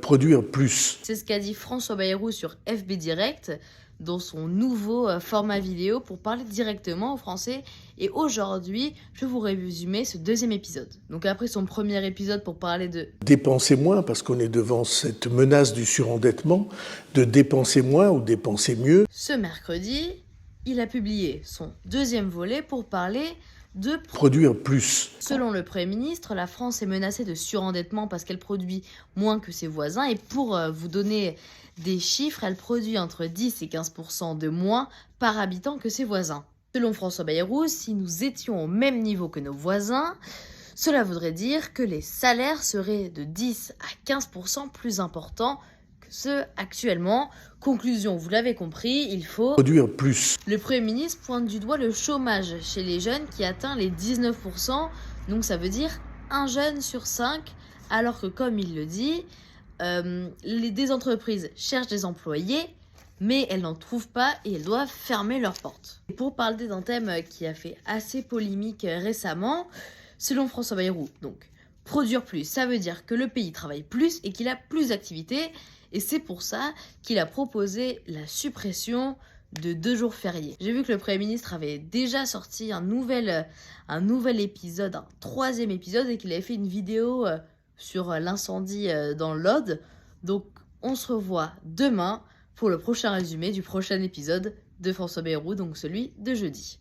produire plus. C'est ce qu'a dit François Bayrou sur FB Direct dans son nouveau format vidéo pour parler directement aux Français. Et aujourd'hui, je vais vous résumer ce deuxième épisode. Donc après son premier épisode pour parler de dépenser moins, parce qu'on est devant cette menace du surendettement, de dépenser moins ou dépenser mieux. Ce mercredi, il a publié son deuxième volet pour parler de produire plus. Selon le Premier ministre, la France est menacée de surendettement parce qu'elle produit moins que ses voisins. Et pour vous donner des chiffres, elle produit entre 10 et 15% de moins par habitant que ses voisins. Selon François Bayrou, si nous étions au même niveau que nos voisins, cela voudrait dire que les salaires seraient de 10 à 15% plus importants que ceux actuellement. Conclusion, vous l'avez compris, il faut produire plus. Le Premier ministre pointe du doigt le chômage chez les jeunes qui atteint les 19%, donc ça veut dire un jeune sur 5, alors que comme il le dit, des entreprises cherchent des employés, mais elles n'en trouvent pas et elles doivent fermer leurs portes. Et pour parler d'un thème qui a fait assez polémique récemment, selon François Bayrou, donc produire plus, ça veut dire que le pays travaille plus et qu'il a plus d'activités, et c'est pour ça qu'il a proposé la suppression de 2 jours fériés. J'ai vu que le Premier ministre avait déjà sorti un nouvel épisode, un 3e épisode, et qu'il avait fait une vidéo sur l'incendie dans l'Aude. Donc on se revoit demain pour le prochain résumé du prochain épisode de François Bayrou, donc celui de jeudi.